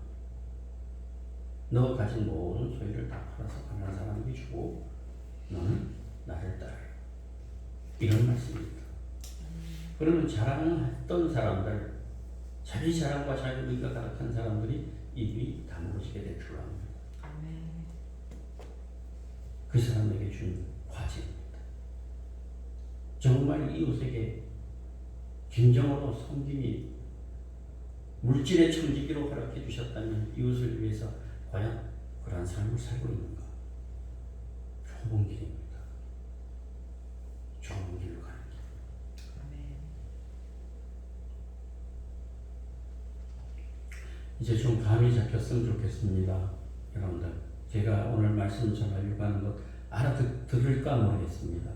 너 가진 모든 소유를 다 팔아서 가난한 사람에게 주고 너는 나를 따르라. 이런 말씀입니다. 그러면 자랑했던 사람들, 자기 자랑과 자기 의가 가득한 사람들이 입이 다물어지게 될 줄 압니다. 그 사람에게 준 과제입니다. 정말 이웃에게 진정으로 섬김이 물질의 청지기로 허락해 주셨다면 이웃을 위해서 과연 그러한 삶을 살고 있는가? 좁은 길입니다. 좁은 길로 가는 길. 이제 좀 감이 잡혔으면 좋겠습니다. 여러분들, 제가 오늘 말씀 전하려고 하는 것 알아들을까 모르겠습니다.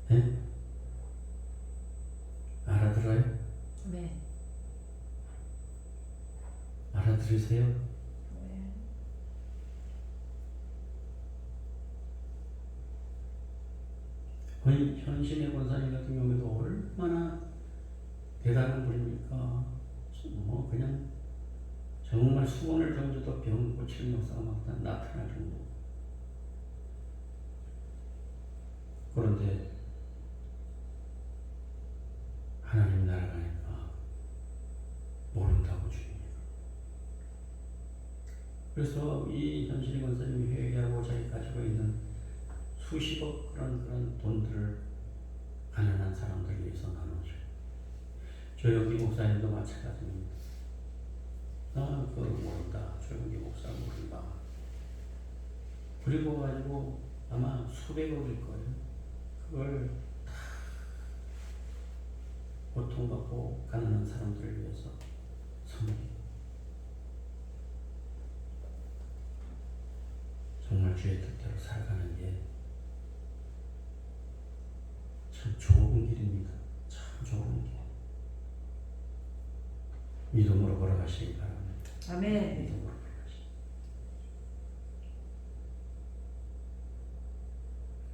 네? 알아들어요? 아멘. 알아들으세요? 아멘. 현신의 권사님 같은 경우에도 얼마나 대단한 분입니까? 뭐 그냥 정말 수건을 던져도 병 고치는 역사가 막 나타날 정도. 그런데 하나님 나라 가니까 모른다고 주입니다. 그래서 이 현신의 권사님이 회개하고 자기 가지고 있는 수십억 그런 돈들을 가난한 사람들 위해서 나눠줘요. 조영기 목사님도 마찬가지입니다. 그거 모른다. 조영기 목사 모른다. 그리고 가지고 아마 수백억일 거예요. 그걸 다 고통받고 가난한 사람들을 위해서 섬기고 정말 주의 뜻대로 살아가는 게 참 좋은 길입니다. 참 좋은 길. 믿음으로 걸어가시기 바랍니다. 아멘. 믿음으로 걸어가시기.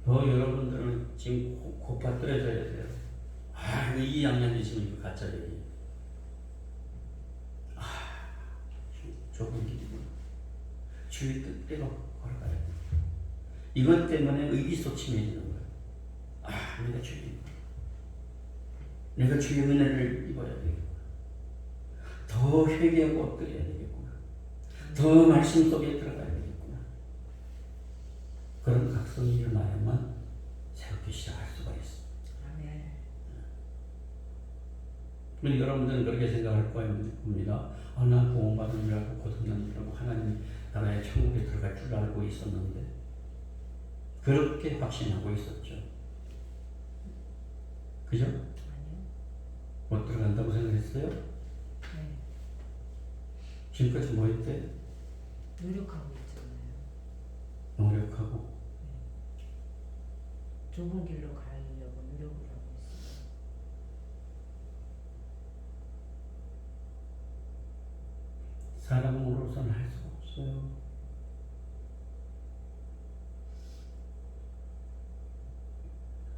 더 여러분들은 지금 고파 떨어져야 돼요. 이 양념이 지금 이거 가짜적이에요. 좁은 길이구나. 주의 뜻대로 걸어가야 돼요. 이것 때문에 의기소침해지는 거예요. 내가 주님, 내가 주의 은혜를 입어야 되겠구나. 더 회개하고 엎드려야 되겠구나. 더 말씀 속에 들어가야 되겠구나. 그런 각성이 일어나야만 새롭게 시작할 수가 있습니다. 아멘. 우리 여러분들은 그렇게 생각할 겁니다. 난 구원받은 이라고 거듭난 이라고 하나님 나라의 천국에 들어갈 줄 알고 있었는데 그렇게 확신하고 있었죠. 그죠? 아니요. 못 들어간다고 생각했어요? 네. 지금까지 뭐 했대? 노력하고 있잖아요. 노력하고. 좁은 길로 가려고 노력을 하고 있어요. 사람으로서는 할 수가 없어요.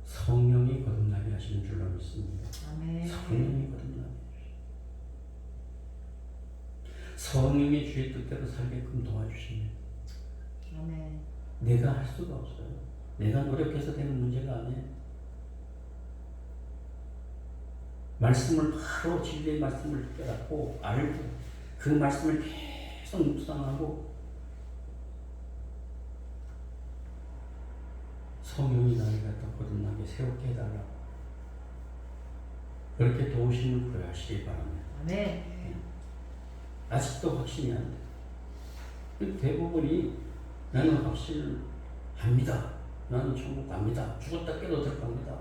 성령이 거듭나게 하시는 줄로 믿습니다. 아멘. 성령이 거듭나게 하시죠. 성령이 주의 뜻대로 살게끔 도와주시면 아멘. 내가 할 수가 없어요. 내가 노력해서 되는 문제가 아니에요. 말씀을 바로 진리의 말씀을 깨닫고 알고 그 말씀을 계속 묵상하고 성령이 나를 갖다 거듭나게 새롭게 해달라고 그렇게 도우심을 구하시기 바랍니다. 아멘. 아직도 확신이 안 돼. 대부분이 나는 확신합니다. 나는 천국 갑니다. 죽었다 깨도 들어갑니다.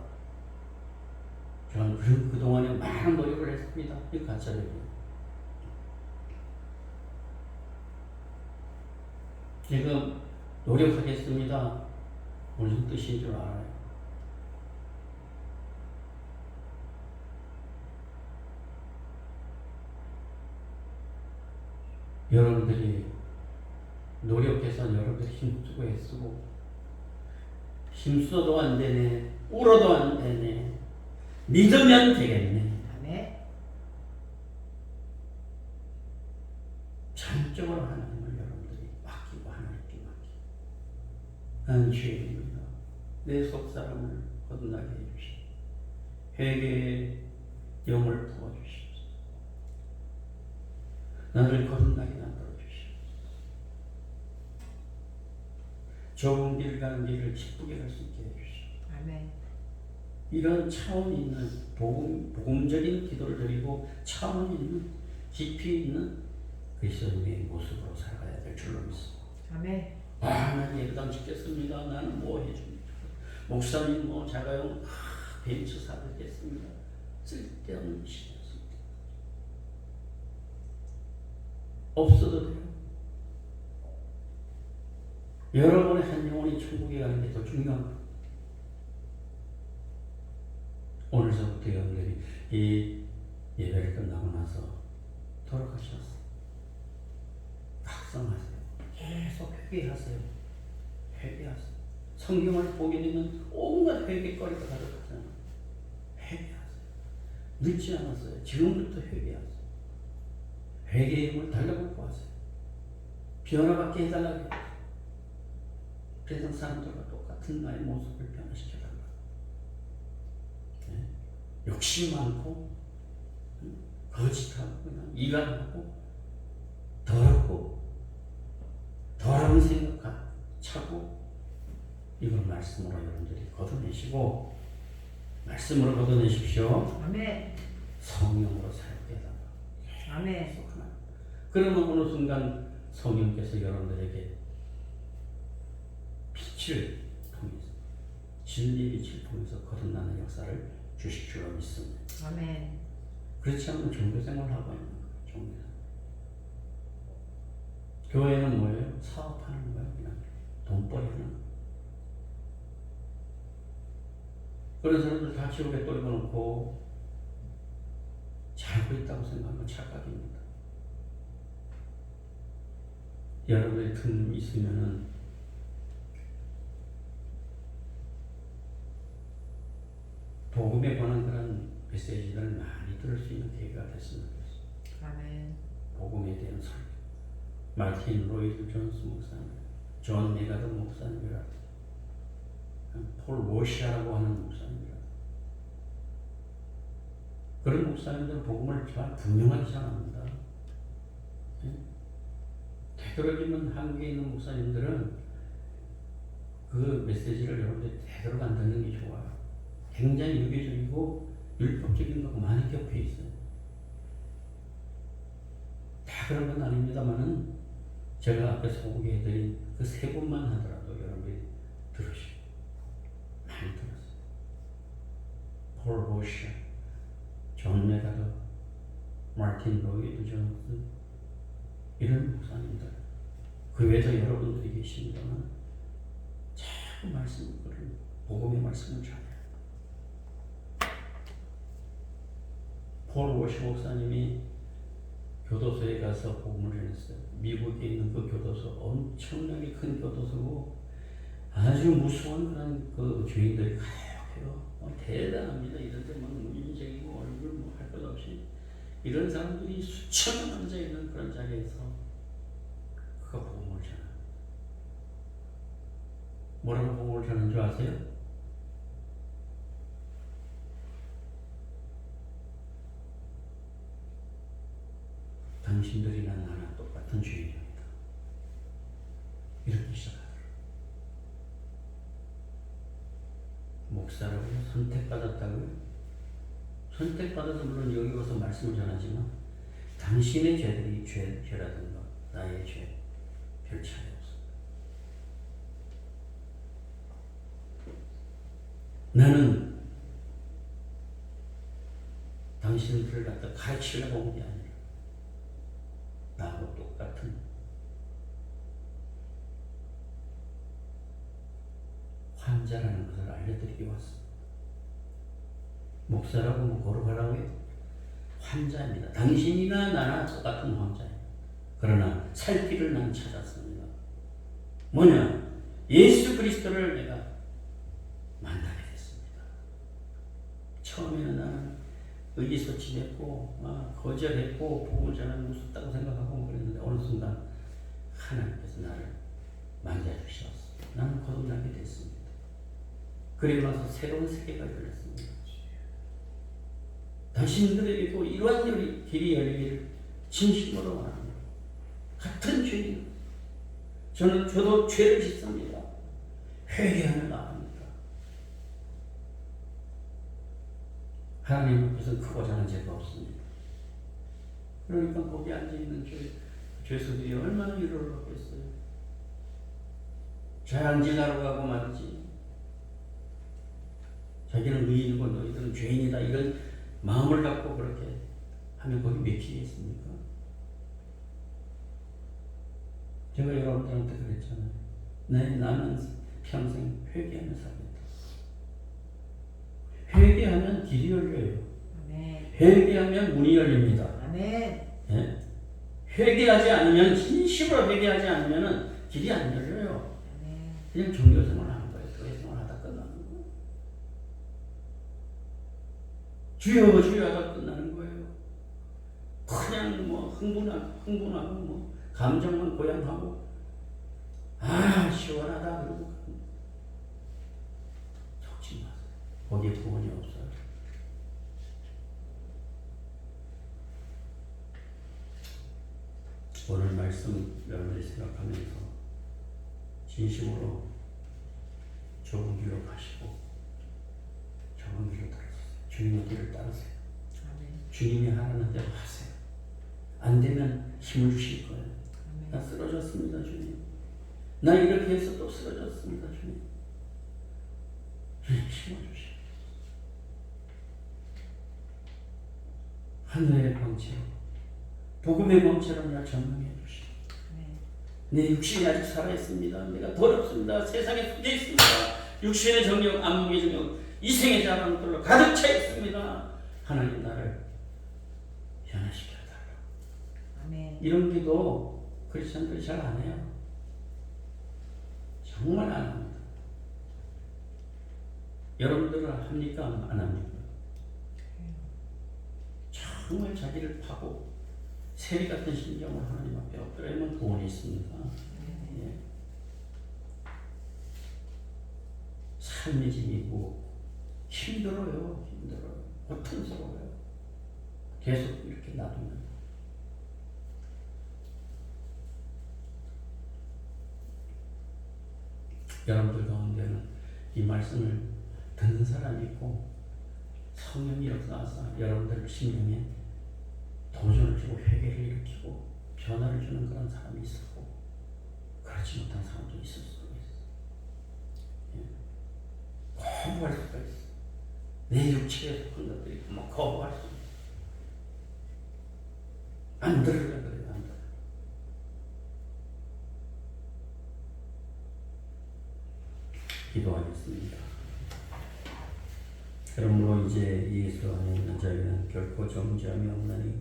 저는 그동안에 많은 노력을 했습니다. 이거 가짜적이에요. 지금 노력하겠습니다. 무슨 뜻인 줄 알아요. 여러분들이 노력해서 여러분들이 힘쓰고 애쓰고 힘써도 안 되네, 울어도 안 되네, 믿으면 되겠네. 아멘. 전적으로 하나님을 여러분들이 맡기고 하나님께 맡기고 나는 죄인입니다. 내 속사람을 거듭나게 해주시고 회개의 영을 부어주시옵소서. 나를 거듭나게 만들어 주시옵소서. 좁은 길 가는 길을 기쁘게 갈 수 있게 해주시옵소서. 아멘. 이런 차원 있는 복음적인 기도를 드리고 차원 있는 깊이 있는 그리스도인의 모습으로 살아가야 될 줄로 믿습니다. 아멘. 나는 예배당 짓겠습니다. 나는 뭐 해줍니다. 목사님 뭐 자가용 벤츠 사드리겠습니다. 쓸데없는 신이었습니다. 없어도 돼요. 여러분의 한 영혼이 천국에 가는 게 더 중요합니다. 오늘서부터 여러분들이 이 예배를 끝나고 나서 돌아가셨어. 각성하세요. 계속 회개하세요. 회개하세요. 성경을 보게 되면 온갖 회개거리가 가득하잖아요. 회개하세요. 늦지 않았어요. 지금부터 회개하세요. 회개의 힘을 달라붙고 하세요. 변화받게 해달라고 해요. 세상 사람들과 똑같은 나의 모습을 변화시켜달라. 네? 욕심 많고 거짓하고 그냥 이간하고 더럽고 더러운 생각 차고 이걸 말씀으로 여러분들이 걷어내시고 말씀으로 걷어내십시오. 아멘. 성령으로 사역해 달라. 아멘. 그러면 어느 순간 성령께서 여러분들에게 빛을 통해서 진리의 빛을 통해서 거듭나는 역사를 주실 줄로 믿습니다. 아멘. 그렇지 않으면 종교생활을 하고 있는 거예요. 종교생활. 교회는 뭐예요? 사업하는 거예요. 그냥 돈벌이 하는 거예요. 그런 사람들 다 지옥에 떨궈놓고 잘하고 있다고 생각하면 착각입니다. 여러분들이 틈 있으면은 복음에 관한 그런 메시지를 많이 들을 수 있는 기회가 됐으면 좋겠습니다. 아멘. 복음에 대한 설교. 마틴 로이드 존스 목사님, 존 메가더 목사님이라, 폴 워시아라고 하는 목사님이라. 그런 목사님들은 복음을 잘 분명하게 전합니다. 되도록이면 한국에 있는 목사님들은 그 메시지를 여러분들이 되도록 안 듣는 게 좋아요. 굉장히 유교적이고 율법적인 거가 많이 겹혀 있어요. 다 그런 건 아닙니다만은 제가 앞에 소개해드린 그 세 분만 하더라도 여러분들이 들으시고 많이 들었어요. 폴 로시아, 존 메가더, 마틴 로이드 존스 이런 목사님들 그 외에도 여러분들이 계십니다만 자꾸 말씀을 복음의 말씀을 전해요. 폴 워시 목사님이 교도소에 가서 복음을 전했어요. 미국에 있는 그 교도소 엄청나게 큰 교도소고 아주 무서운 그런 그 죄인들이 가득해요. 대단합니다. 이런데 막 문인적이고 얼굴 뭐 할 것 없이 이런 사람들이 수천 명 앉아 있는 그런 자리에서 그가 복음을 전합니다. 뭐라고 복음을 전하는 줄 아세요? 당신들이나 나나 똑같은 죄인입니다. 이렇게 시작하더라고요. 목사라고요? 선택받았다고요? 선택받아서 물론 여기 와서 말씀을 전하지만 당신의 죄들이 죄라든가 나의 죄 별 차이 없습니다. 나는 당신들을 갖다 가르치려고 온 게 아니라 나하고 똑같은 환자라는 것을 알려드리기 왔습니다. 목사라고 뭐 거룩하라고요? 환자입니다. 당신이나 나나 똑같은 환자예요. 그러나 살 길을 난 찾았습니다. 뭐냐? 예수 그리스도를 내가 만나게 됐습니다. 처음에는 나는 의기소침했고 거절했고 복음을 전하는 무섭다고 생각하고 그랬는데 어느 순간 하나님께서 나를 만져주셨어. 나는 거듭나게 됐습니다. 그리고 나서 새로운 세계가 열렸습니다. 당신들에게도 이러한 길이 열리기를 진심으로 원합니다. 같은 죄인 저도 죄를 짓습니다. 회개하며 나갑니다. 하나님 앞에서 크고 작은 죄가 없습니다. 그러니까 거기 앉아있는 죄수들이 얼마나 위로를 받겠어요. 자양질하러 가고 말이지. 자기는 의인이고 너희들은 죄인이다 이런 마음을 갖고 그렇게 하면 거기 맥히겠습니까? 제가 여러분들한테 그랬잖아요. 나는 평생 회개하며 살겠다. 회개하면 길이 열려요. 아멘. 회개하면 문이 열립니다. 아멘. 예? 회개하지 않으면, 진심으로 회개하지 않으면 길이 안 열려요. 아멘. 그냥 종교생활 하는 거예요. 교회생활 하다 끝나는 거예요. 주여 주여 하다 끝나는 거예요. 그냥 뭐 흥분하고 뭐 감정만 고양하고 아 시원하다 그러고 적지 마세요. 거기에 구원이 없어요. 오늘 말씀 여러분이 생각하면서 진심으로 좋은 길로 가시고 좋은 길로 따르세요. 주님의 길을 따르세요. 아멘. 주님이 하라는 대로 하세요. 안 되면 힘을 주실 거예요. 아멘. 나 쓰러졌습니다, 주님. 나 이렇게 해서 또 쓰러졌습니다, 주님. 주님 힘을 주시오. 하늘의 광채로, 복음의 광채로 날 전망해 주시오. 아멘. 내 육신이 아직 살아있습니다. 내가 더럽습니다. 세상에 속해 있습니다. 육신의 정욕, 안목의 정욕, 이생의 자랑들로 가득 차 있습니다. 하나님 나를 변화시켜 달라. 아멘. 이런 기도 크리스천들이 잘 안 해요. 정말 안 합니다. 여러분들은 합니까? 안 합니까? 정말 자기를 파고 세리 같은 심정을 하나님 앞에 엎드려야만 구원이 있습니다. 예. 삶의 짐이고 힘들어요. 고통스러워요. 계속 이렇게 놔두면 여러분들 가운데는 이 말씀을 듣는 사람이 있고 성령이 역사하사 여러분들 심령에 도전을 주고 회개를 일으키고 변화를 주는 그런 사람이 있었고 그렇지 못한 사람도 있을 수가 있어. 예. 거부할 수가 있어. 내 육체에 속한 것들이 뭐 거부할 수 있어. 안 들으려 그래요. 안 들어. 기도하겠습니다. 그러므로 이제 예수 안에 있는 자에게는 결코 정죄함이 없나니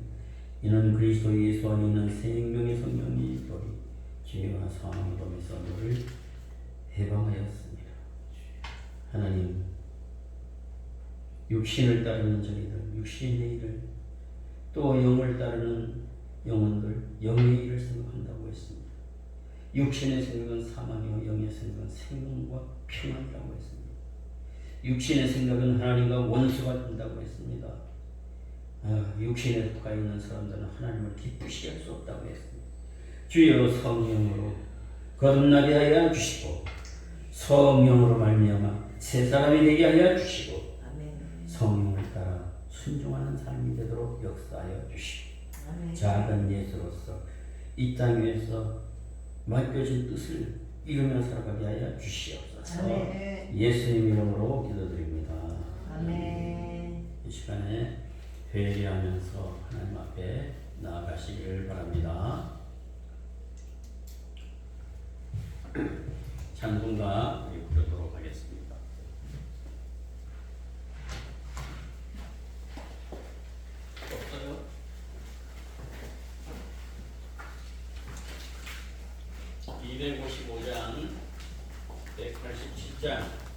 이는 그리스도 예수 안에 있는 생명의 성령이 너희 죄와 사망의 범에서 너를 해방하였습니다. 하나님, 육신을 따르는 저희들, 육신의 일을 또 영을 따르는 영혼들, 영의 일을 생각한다고 했습니다. 육신의 생각은 사망이요 영의 생각은 생명과 평안이라고 했습니다. 육신의 생각은 하나님과 원수가 된다고 했습니다. 육신에 속하 있는 사람들은 하나님을 기쁘시게 할 수 없다고 했습니다. 주여 성령으로 거듭나게 하여 주시고 성령으로 말미암아 새 사람이 되게 하여 주시고 아멘. 성령을 따라 순종하는 삶이 되도록 역사하여 주시고 아멘. 작은 예수로서 이 땅 위에서 맡겨진 뜻을 이루며 살아가게 하여 주시옵소서. 아멘. 예수님 이름으로 기도드립니다. 아멘. 이 시간에 회개하면서 하나님 앞에 나아가시기를 바랍니다. 찬송가 부르도록 하겠습니다. 없어요? 255장 187장